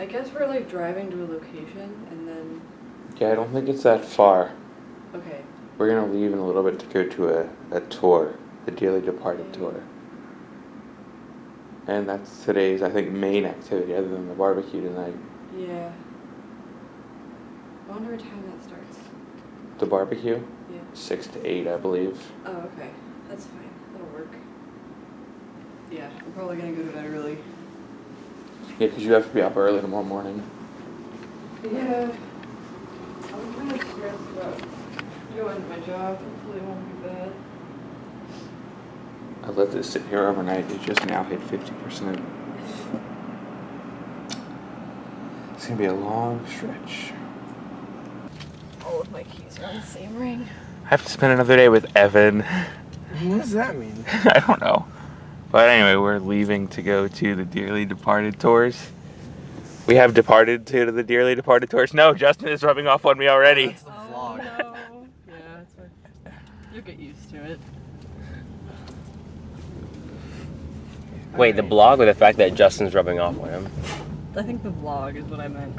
I guess we're like driving to a location and then... Yeah, I don't think it's that far. Okay. We're gonna leave in a little bit to go to a tour, the Dearly Departed tour. And that's today's, I think, main activity other than the barbecue tonight. Yeah. I wonder what time that starts. The barbecue? Yeah. 6 to 8, I believe. Oh, okay. That's fine. That'll work. Yeah, I'm probably gonna go to bed early. Yeah, because you have to be up early tomorrow morning. Yeah. I'm kind of stressed about going to my job. Hopefully it won't be bad. I let this sit here overnight. It just now hit 50%. It's gonna be a long stretch. All of my keys are on the same ring. I have to spend another day with Evan. What does that mean? I don't know. But anyway, we're leaving to go to the Dearly Departed tours. We have departed to the Dearly Departed tours. No, Justin is rubbing off on me already. That's the vlog. No. Yeah, that's fine. You'll get used to it. Wait, the blog or the fact that Justin's rubbing off on him? I think the vlog is what I meant.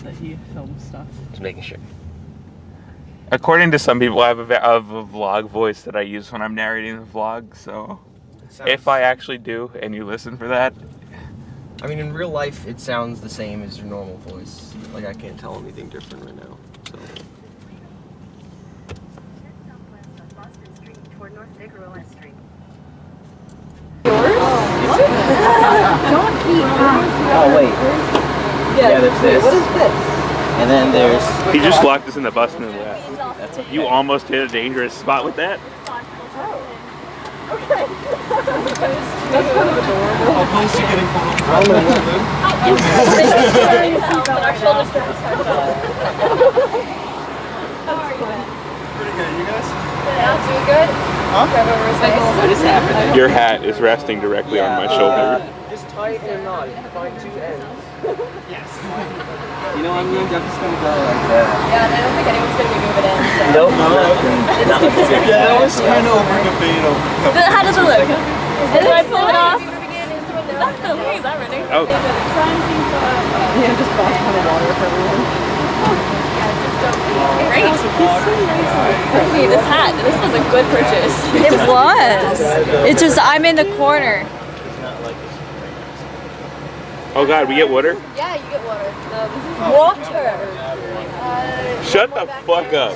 That he films stuff. Just making sure. According to some people, I have a vlog voice that I use when I'm narrating the vlog, so if I actually do and you listen for that. I mean, in real life, it sounds the same as your normal voice. Like, I can't tell anything different right now. So. Oh wait. Yeah, there's this. What is this? And then there's. He just locked us in the bus and then left. That's okay. You almost hit a dangerous spot with that. Okay. That's kind of adorable. How close are you getting from Our shoulders down. Pretty good, you guys? Yeah, doing good? Huh? What is happening? Your hat is resting directly on my shoulder. Just tie it in a knot. Find two ends. Yes. You know, I'm just gonna go like that. Yeah, and I don't think anyone's going to be moving in, so... Nope. Yeah, that was kind of over debate over. How does it look? Do I pull it off? Is that filming? Is that ready? Oh. Yeah, just bought a ton of water for everyone. Great. Look this hat. This was a good purchase. It was. It's just I'm in the corner. Oh God, we get water? Yeah, you get water. Water. Shut the fuck up.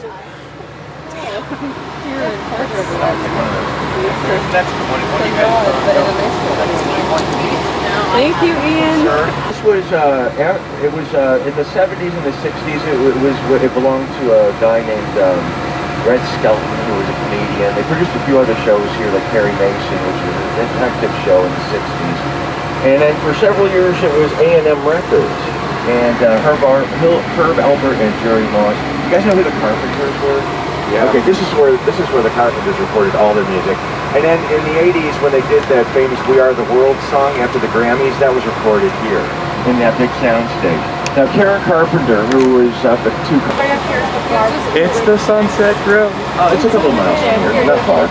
Thank you, Ian. This was, it was in the 70s and the 60s. It belonged to a guy named Red Skelton, who was a Canadian. They produced a few other shows here, like Perry Mason, which was a detective show in the 60s. And then for several years, it was A&M Records. And Herb Albert and Jerry Moss. You guys know who the Carpenters were? Yeah. Okay, this is where the Carpenters recorded all their music. And then in the 80s, when they did that famous "We Are the World" song after the Grammys, that was recorded here in that big soundstage. Now, Karen Carpenter, who was up at 2. It's the Sunset Grill. It's a couple miles from here, not far.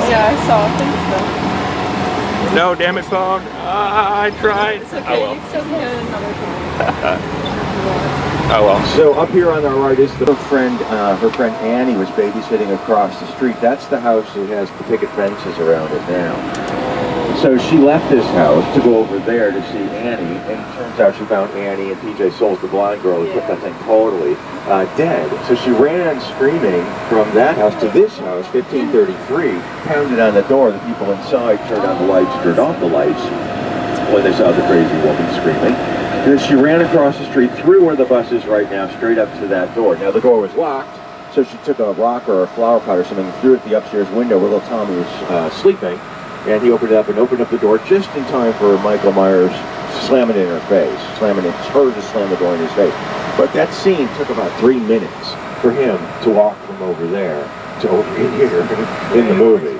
Yeah, I saw things though. No, damn it, phone. I tried. It's okay. Oh, You still can get it another time. well. Oh well. So up here on our right is her friend Annie was babysitting across the street. That's the house that has the picket fences around it now. So she left this house to go over there to see Annie, and it turns out she found Annie and PJ Souls, the blind girl, who put that thing totally dead. So she ran screaming from that house to this house, 1533, pounded on the door. The people inside turned on the lights, turned off the lights when they saw the crazy woman screaming. And then she ran across the street, through where the bus is right now, straight up to that door. Now the door was locked, so she took a rock or a flower pot or something and threw it at the upstairs window where little Tommy was sleeping. And he opened it up and opened up the door just in time for Michael Myers slamming it in her face, her to slam the door in his face. But that scene took about 3 minutes for him to walk from over there to over here in the movie.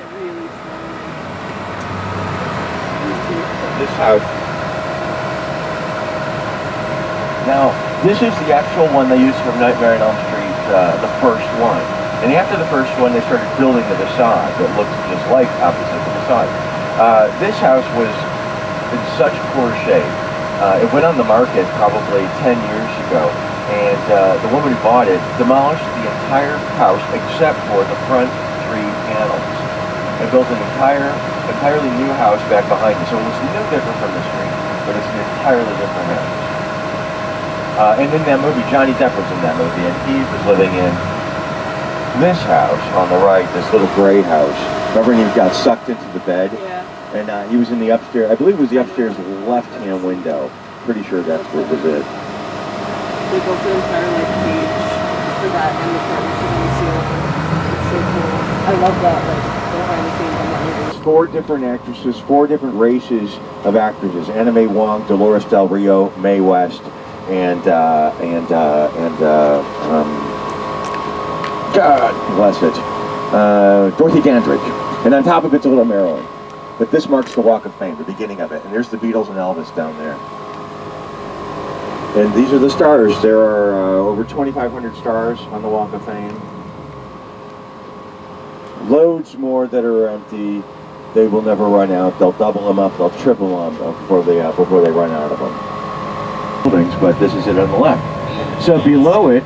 This house. Now, this is the actual one they used from Nightmare on Elm Street, the first one. And after the first one, they started building the facade that looked just like opposite the facade. This house was in such poor shape It went on the market probably 10 years ago, and the woman who bought it demolished the entire house except for the front 3 panels and built an entirely new house back behind it. So it looks no different from the street, but it's an entirely different house. And in that movie, Johnny Depp was in that movie, and he was living in this house on the right, this little gray house. Remember, and he got sucked into the bed? Yeah. And he was in the upstairs, I believe it was the upstairs left-hand window. Pretty sure that's what was it. They built an entire like cage for that and the partnership in the seal. It's so cool. I love that, like, behind the scenes on that movie. 4 different actresses, 4 different races of actresses. Anna Mae Wong, Dolores Del Rio, Mae West, and God bless it, Dorothy Dandridge. And on top of it's a little Marilyn. But this marks the Walk of Fame, the beginning of it. And there's the Beatles and Elvis down there. And these are the stars. There are over 2,500 stars on the Walk of Fame. Loads more that are empty. They will never run out. They'll double them up. They'll triple them before they run out of them. Buildings, but this is it on the left. So below it,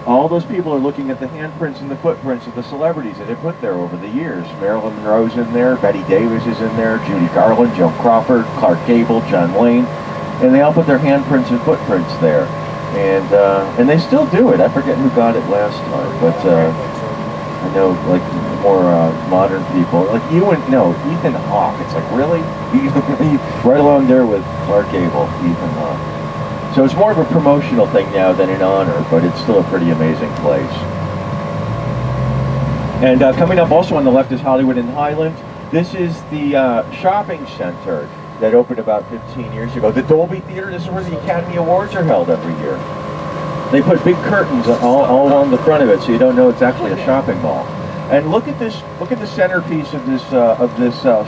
all those people are looking at the handprints and the footprints of the celebrities that they put there over the years. Marilyn Monroe's in there, Betty Davis is in there, Judy Garland, Joan Crawford, Clark Gable, John Wayne, and they all put their handprints and footprints there. And they still do it. I forget who got it last time, but I know like more modern people, like Ethan Hawke. It's like, really? Right along there with Clark Gable, Ethan Hawke. So it's more of a promotional thing now than an honor, but it's still a pretty amazing place. And coming up also on the left is Hollywood and Highland. This is the shopping center that opened about 15 years ago. The Dolby Theater, this is where the Academy Awards are held every year. They put big curtains all along the front of it, so you don't know it's actually a shopping mall. And look at this, look at the centerpiece of this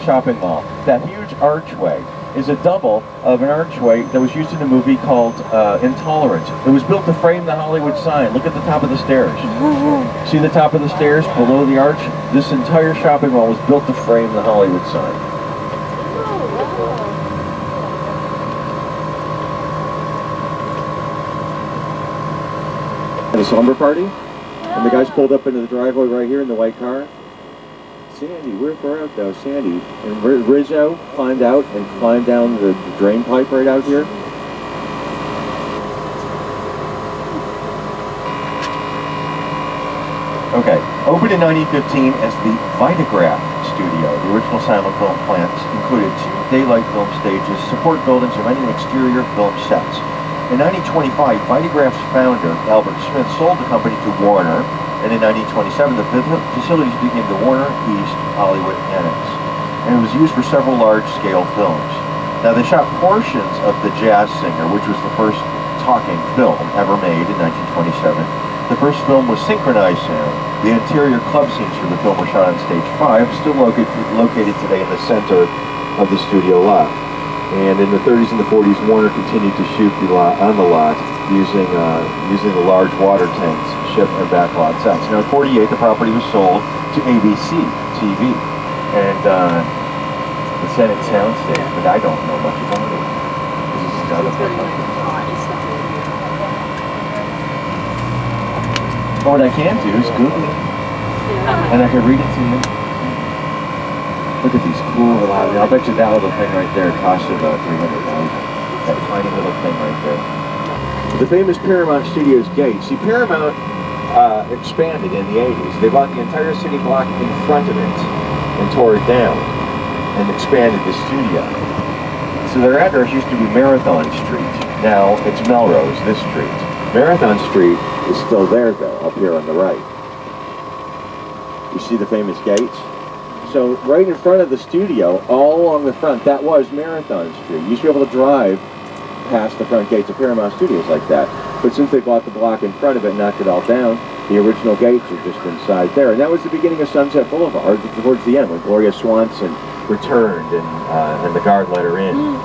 shopping mall. That huge archway is a double of an archway that was used in a movie called Intolerance. It was built to frame the Hollywood sign. Look at the top of the stairs. See the top of the stairs below the arch? This entire shopping mall was built to frame the Hollywood sign. At a slumber party, and the guys pulled up into the driveway right here in the white car. Sandy, we're far out though, Sandy. And Rizzo climbed out and climbed down the drain pipe right out here. Okay, opened in 1915 as the Vitagraph Studio. The original silent film plants included 2 daylight film stages, support buildings, and many exterior film sets. In 1925, Vitagraph's founder, Albert Smith, sold the company to Warner, and in 1927, the facilities became the Warner East Hollywood Annex, and it was used for several large-scale films. Now, they shot portions of The Jazz Singer, which was the first talking film ever made in 1927. The first film was synchronized sound. The interior club scenes for the film were shot on stage 5, still located today in the center of the studio lot. And in the 30s and the 40s, Warner continued to shoot on the lot using the large water tanks, ship and backlot sets. Now in 48, the property was sold to ABC TV and the Senate Soundstage, but I don't know much about it. This is not a what I can do is Google it, and I can read it to you. Look at these cool little, I'll bet you that little thing right there cost about $300,000. That tiny little thing right there. The famous Paramount Studios gate. See, Paramount expanded in the 80s. They bought the entire city block in front of it and tore it down and expanded the studio. So their address used to be Marathon Street. Now it's Melrose, this street. Marathon Street is still there though, up here on the right. You see the famous gates? So right in front of the studio, all along the front, that was Marathon Street. You used to be able to drive past the front gates of Paramount Studios like that. But since they bought the block in front of it and knocked it all down, the original gates are just inside there. And that was the beginning of Sunset Boulevard, towards the end, when Gloria Swanson returned and the guard let her in,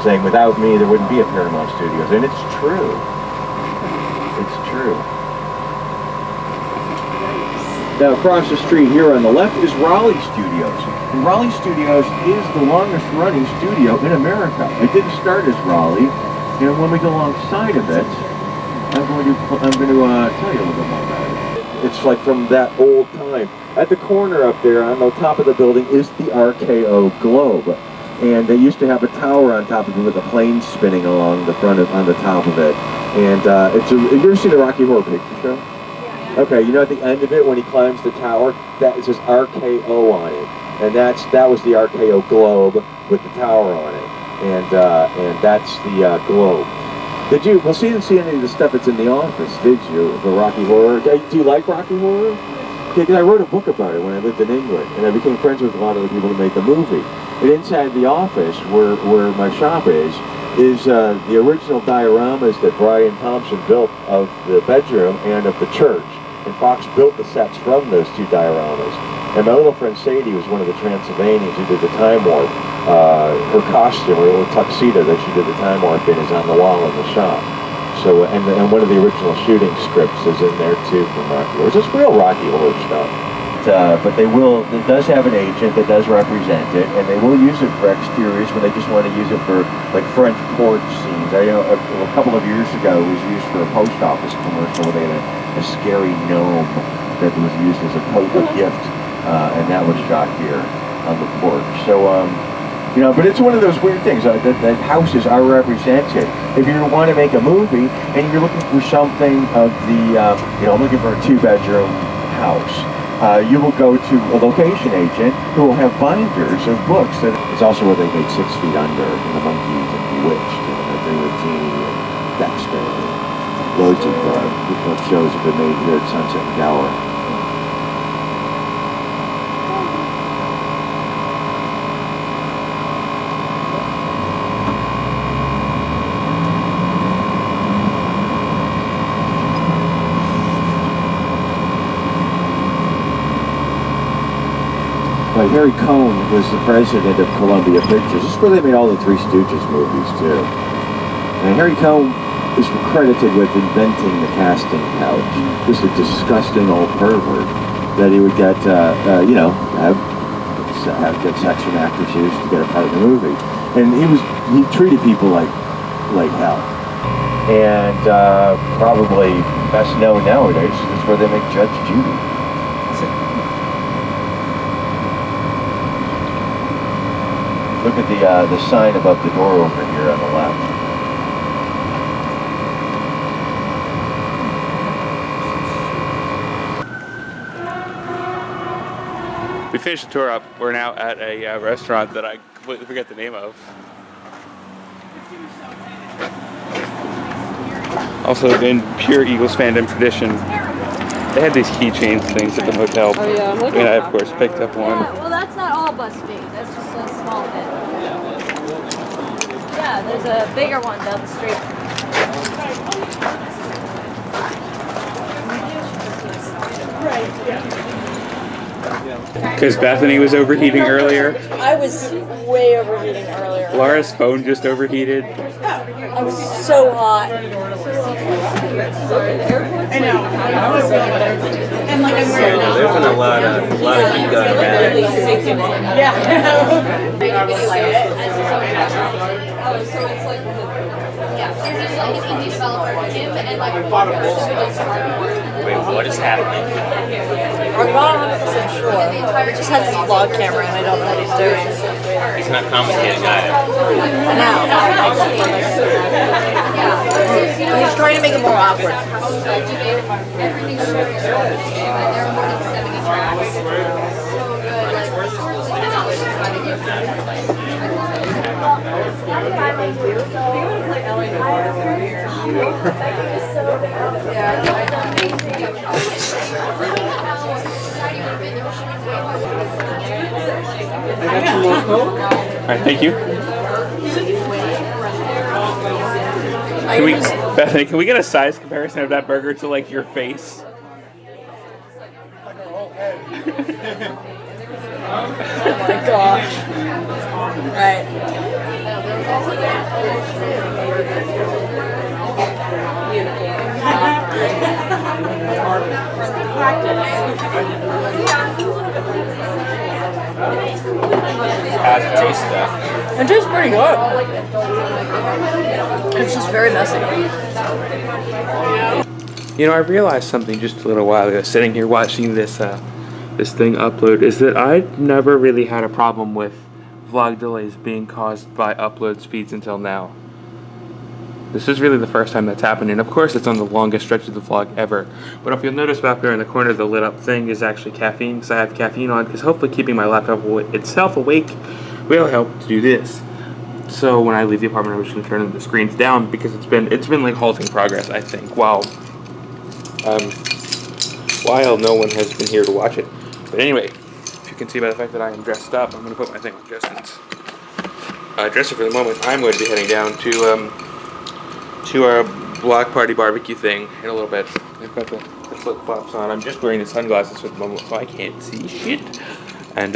saying, without me, there wouldn't be a Paramount Studios. And it's true. It's true. Now across the street here on the left is Raleigh Studios. And Raleigh Studios is the longest running studio in America. It didn't start as Raleigh, and when we go alongside of it, I'm going to tell you a little bit more about it. It's like from that old time. At the corner up there on the top of the building is the RKO Globe. And they used to have a tower on top of it with a plane spinning along the front on the top of it. And have you ever seen the Rocky Horror Picture Show? Okay, you know at the end of it when he climbs the tower, that says RKO on it. And that was the RKO Globe with the tower on it. And that's the globe. Did you, well, see, you didn't see any of the stuff that's in the office, did you? The Rocky Horror. Do you like Rocky Horror? Yeah, because I wrote a book about it when I lived in England, and I became friends with a lot of the people that made the movie. And inside the office, where my shop is the original dioramas that Brian Thompson built of the bedroom and of the church. And Fox built the sets from those two dioramas. And my little friend Sadie was one of the Transylvanians who did the Time Warp. Her costume, her little tuxedo that she did the Time Warp in is on the wall in the shop. So, and one of the original shooting scripts is in there too from Rocky Horror. It's just real Rocky Horror stuff. But it does have an agent that does represent it, and they will use it for exteriors when they just want to use it for like French porch scenes. I know a couple of years ago it was used for a post office commercial where they had a scary gnome that was used as a gift, and that was shot here on the porch. So, but it's one of those weird things that houses are represented. If you want to make a movie and you're looking for something of the, I'm looking for a 2-bedroom house. You will go to a location agent who will have binders of books. It's also where they made 6 Feet Under and The Monkees and Bewitched and Everything with Jeannie and Dexter. Loads of shows have been made here at Sunset and Gower. Harry Cohn was the president of Columbia Pictures. This is where they made all the Three Stooges movies, too. And Harry Cohn is credited with inventing the casting couch. Just a disgusting old pervert that he would get, get sex from actresses to get a part of the movie. And he treated people like hell. And probably best known nowadays is where they make Judge Judy. Look at the sign above the door over here on the left. We finished the tour up. We're now at a restaurant that I completely forget the name of. Also, in pure Eagles fandom tradition, they had these keychains things at the hotel. Oh yeah, I'm looking And I, at of course, picked up one. Well, that's not all BuzzFeed. That's just a small bit. Yeah, there's a bigger one down the street. Because Bethany was overheating earlier. I was way overheating earlier. Laura's phone just overheated. I was so hot. I know. And like I'm wearing There's been a lot of heat going around. Yeah. Wait, what is happening? I'm not 100% sure. He just has his vlog camera and I don't know what he's doing. He's not commentating either. He's trying to make it more awkward. Alright, thank you. Bethany, can we get a size comparison of that burger to like your face? Oh my gosh. Right. How's it taste though? It tastes pretty good. It's just very messy. You know, I realized something just a little while ago, sitting here watching this this thing upload, is that I never really had a problem with vlog delays being caused by upload speeds until now. This is really the first time that's happened, and of course it's on the longest stretch of the vlog ever. But if you'll notice back there in the corner, the lit up thing is actually caffeine, because I have caffeine on, because hopefully keeping my laptop itself awake will help to do this. So when I leave the apartment, I'm just gonna turn the screens down, because it's been like halting progress, I think, while no one has been here to watch it. But anyway, if you can see by the fact that I am dressed up, I'm gonna put my thing on Justin's dresser for the moment. I'm going to be heading down to our block party barbecue thing in a little bit. I've got the flip flops on. I'm just wearing the sunglasses for the moment, so I can't see shit. And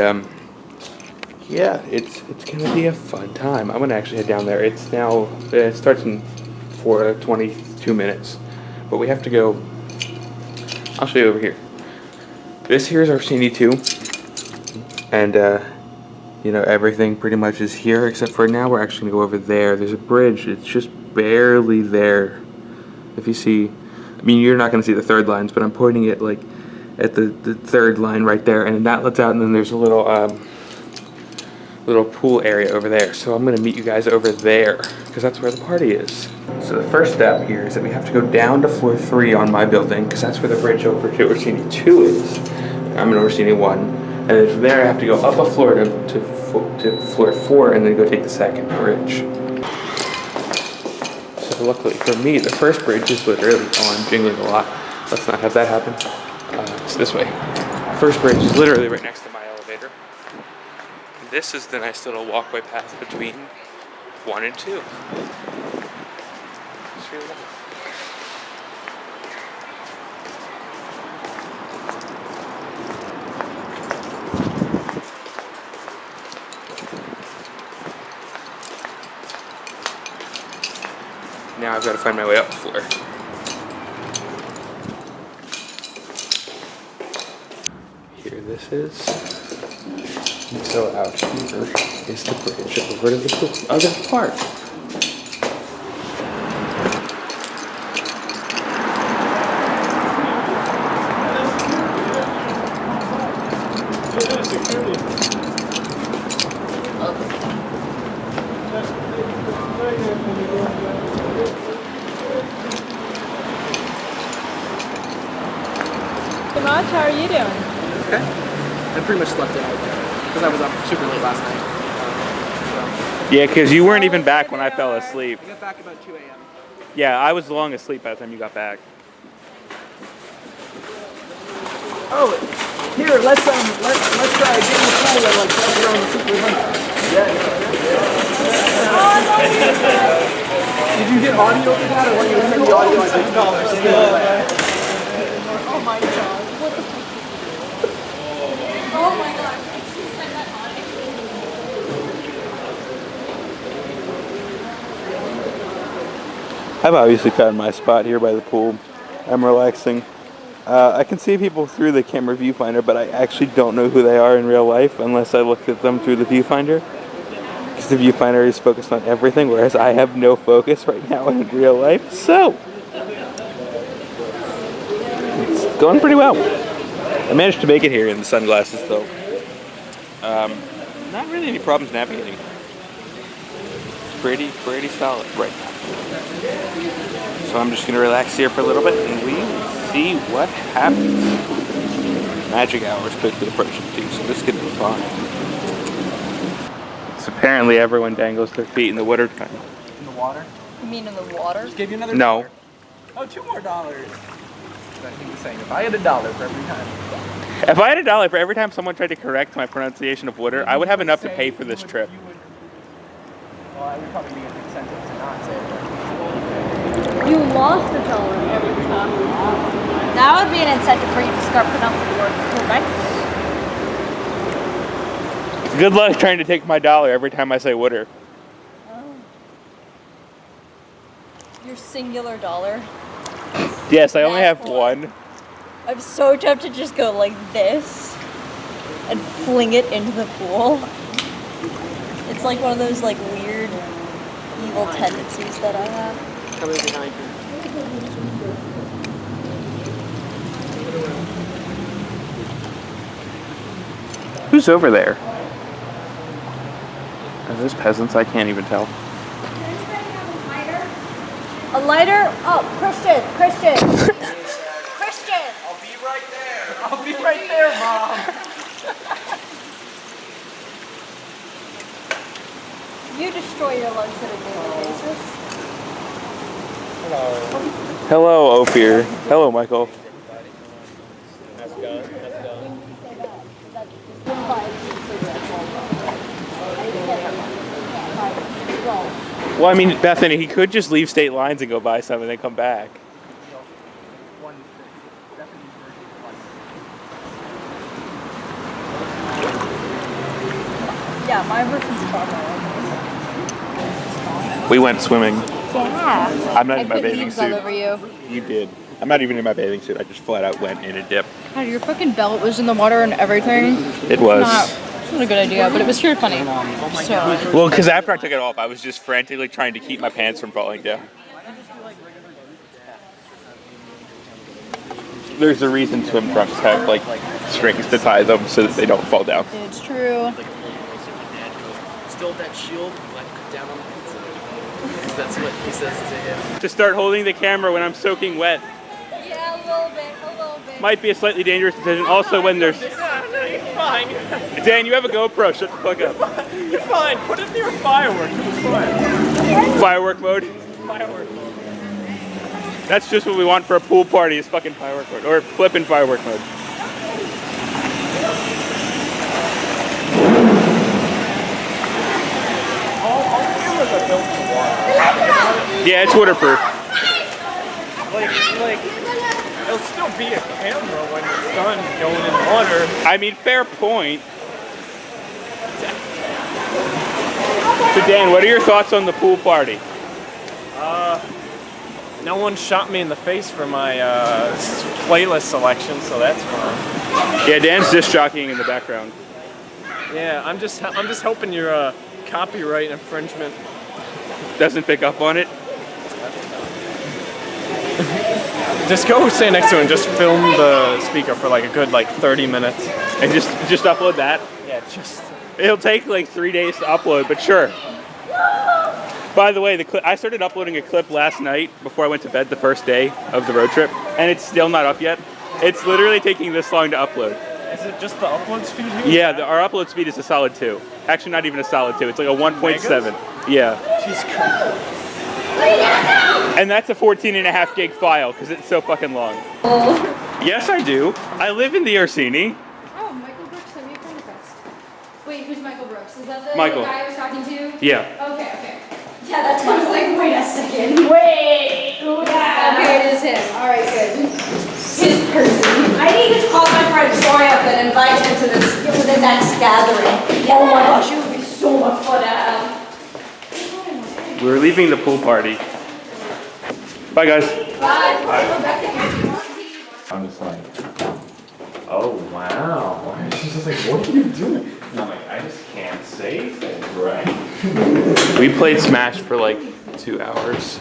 yeah, it's gonna be a fun time. I'm gonna actually head down there. It's now it starts in 22 minutes, but we have to go. I'll show you over here. This here is Orsini 2, and you know, everything pretty much is here except for now we're actually gonna go over there. There's a bridge. It's just barely there. If you see, I mean, you're not gonna see the third lines, but I'm pointing it like at the third line right there, and that lets out, and then there's a little little pool area over there. So I'm gonna meet you guys over there because that's where the party is. So the first step here is that we have to go down to floor 3 on my building, because that's where the bridge over to Orsini 2 is. I'm in Orsini 1, and then from there I have to go up a floor to floor 4 and then go take the second bridge. So luckily for me, the first bridge is literally on, jingling a lot. Let's not have that happen. It's this way. First bridge is literally right next to my elevator. This is the nice little walkway path between 1 and 2. It's really nice. Now I've got to find my way up the floor. Here this is. And so out here is the bridge over to the other part. Nock, how are you doing? Okay. I pretty much slept in because I was up super late last night. Yeah, because you weren't even back when I fell asleep. I got back about 2 a.m. Yeah, I was long asleep by the time you got back. Oh, here, let's get in the pool and like jump around the super Did you get audio for that, or when you send the audio? Oh my god. What the Oh my god. I've obviously found my spot here by the pool. I'm relaxing. I can see people through the camera viewfinder, but I actually don't know who they are in real life unless I looked at them through the viewfinder. Because the viewfinder is focused on everything, whereas I have no focus right now in real life. So, it's going pretty well. I managed to make it here in the sunglasses, though. Not really any problems navigating. Pretty solid right now. So I'm just going to relax here for a little bit and we will see what happens. Magic hour is quickly approaching too, so this could be fun. So apparently everyone dangles their feet in the water time. In the water? You mean in the water? Just give you another No. $1. Oh, $2 more. I think he's saying if I had $1 for every time. If I had $1 for every time someone tried to correct my pronunciation of water, I would have enough to pay for this trip. Well, I would probably be an incentive to not say it. You lost $1 every time. That would be an incentive for you to start pronouncing the word correctly. Good luck trying to take my $1 every time I say water. Oh. Your singular dollar. Yes, I only have one. I'm so tempted to just go like this and fling it into the pool. It's like one of those like weird evil tendencies that I have. Coming behind you. Who's over there? Are those peasants? I can't even tell. A lighter? Oh, Christian. Christian. I'll be right there. I'll be right there, Mom. You destroy your lunch on a daily basis. Hello, Ophir. Hello, Michael. Well, I mean, Bethany, he could just leave state lines and go buy some and then come back. Yeah, my version's strawberry. We went swimming. Yeah. I'm not in my bathing all suit. over you. You did. I'm not even in my bathing suit. I just flat out went in a dip. God, your fucking belt was in the water and everything. It was. It's not a good idea, but it was sure funny. So, Well, because after I took it off, I was just frantically trying to keep my pants from falling down. There's a reason swim trunks have like strings to tie them so that they don't fall down. it's true. Still that shield, like down on the pizza. Because that's what he says to him. To start holding the camera when I'm soaking wet Yeah, a little bit. might be a slightly dangerous decision. Also, when there's No, you're fine. Dan, you have a GoPro. Shut the fuck up. You're fine. Put it near a firework. It's fine. Firework mode. Firework. That's just what we want for a pool party is fucking firework mode. Or flipping firework mode. All cameras are built for water. Yeah, it's waterproof. Like, it'll still be a camera when it's done going in water. I mean, fair point. So Dan, what are your thoughts on the pool party? No one shot me in the face for my playlist selection, so that's fun. Yeah, Dan's disc jockeying in the background. Yeah, I'm just hoping your copyright infringement. Doesn't pick up on it. Just go stand next to it and just film the speaker for like a good 30 minutes. And just upload that. Yeah, just. It'll take like 3 days to upload, but sure. By the way, I started uploading a clip last night before I went to bed the first day of the road trip, and it's still not up yet. It's literally taking this long to upload. Is it just the upload speed here? Yeah, our upload speed is a solid 2. Actually, not even a solid 2. It's like a 1.7. Yeah. Jesus Christ. And that's a 14.5 gig file because it's so fucking long. Yes, I do. I live in the Orsini. Oh, Michael Brooks sent me a friend request. Wait, who's Michael Brooks? Is that the Michael. guy I was talking to? Yeah. Okay. Yeah, that's why I was like, wait a second. Wait. Okay, it is him. Alright, good. His person. I need to call my friend Troy up and invite him to the next gathering. Oh my gosh, it would be so much fun to have. We're leaving the pool party. Bye, guys. I'm just like, oh wow. She's just like, what are you doing? And I'm like, I just can't say things right. We played Smash for like 2 hours.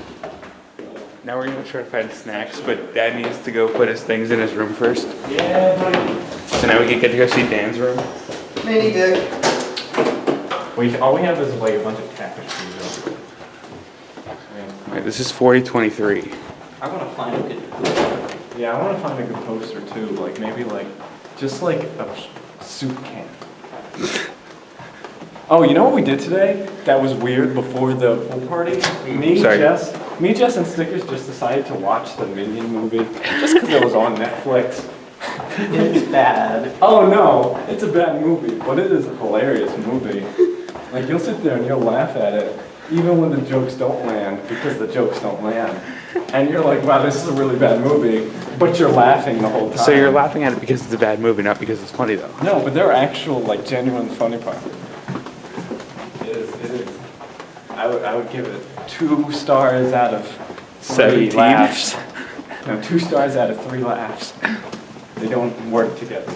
Now we're gonna try to find snacks, but Dad needs to go put his things in his room first. Yeah, buddy. So now we can get to go see Dan's room. Mini dick. All we have is like a bunch of tapestries. Alright, this is 4023. I want to find a good poster. Yeah, I want to find a good poster too. Like maybe just like a soup can. Oh, you know what we did today? That was weird before the pool party. Me, Jess, and Stickers just decided to watch the Minion movie just because it was on Netflix. It's bad. Oh no, it's a bad movie, but it is a hilarious movie. Like you'll sit there and you'll laugh at it, even when the jokes don't land, because the jokes don't land. And you're like, wow, this is a really bad movie, but you're laughing the whole time. So you're laughing at it because it's a bad movie, not because it's funny though. No, but there are actual, genuine funny parts. It is. I would give it 2 stars out of 3 17? laughs. No, 2 stars out of 3 laughs. They don't work together.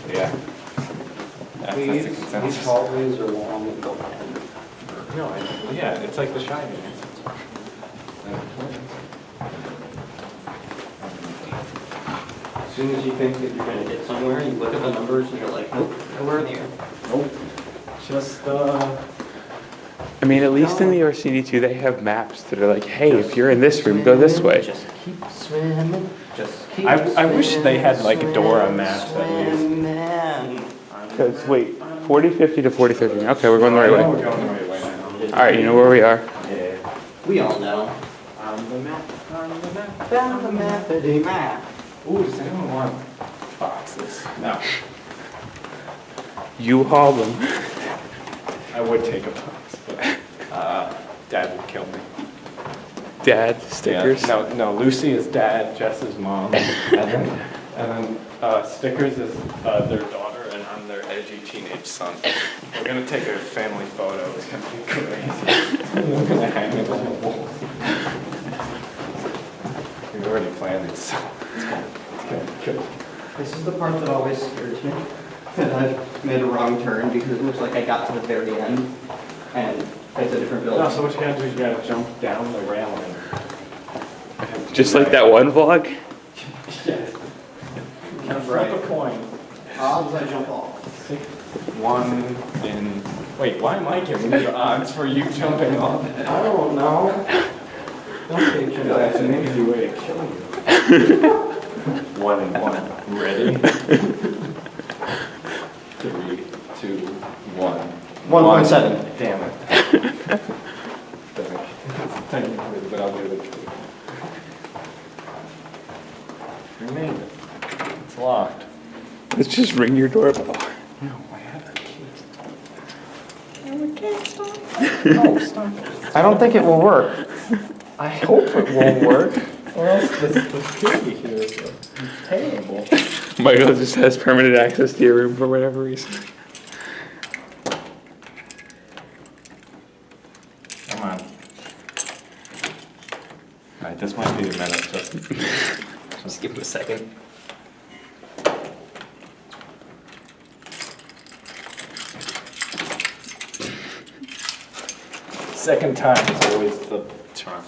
Yeah. That's the consensus. These hallways are long and go on. No, yeah, it's like The Shining. As soon as you think that you're gonna get somewhere, you look at the numbers and you're like, nope, nowhere near. Nope. Just, I mean, at least in the Orsini too, they have maps that are like, hey, if you're in this room, go this way. Just keep swimming. Just keep I wish they had like a Dora maps at least. Because, wait, 40, 50 to 40, 30. Okay, we're going the right We're way. going the right way now. Alright, you know where we are. Yeah. We all know. On the map, on the map. Found the map, map. Ooh, does anyone want boxes? No. You haul them. I would take a box, but Dad would kill me. Dad, stickers. Yeah, no, Lucy is Dad, Jess is Mom, and then Stickers is their daughter, and I'm their edgy teenage son. We're gonna take a family photo. It's gonna be crazy. We're gonna hang it on the wall. We've already planned it, so it's gonna be cool. This is the part that always scares me. That I've made a wrong turn because it looks like I got to the very end and it's a different building. No, so what you gotta do is you gotta jump down the railing. Just like that one vlog? Yes. Can flip a coin. Odds I jump off. 1 in. Wait, why am I giving you odds for you jumping off? I don't know. Don't take your That's an easy way to kill you. 1 in 1. Ready? 3, 2, 1. 1.7. Damn it. Doesn't technically, but I'll give it to you. You made it. It's locked. Let's just ring your doorbell. No, I have the key. No, stop it. I don't think it will work. I hope it won't work. Or else the key here is terrible. Michael just has permanent access to your room for whatever reason. Come on. Alright, this might be a minute. Just give him a second. Second time is always the charm.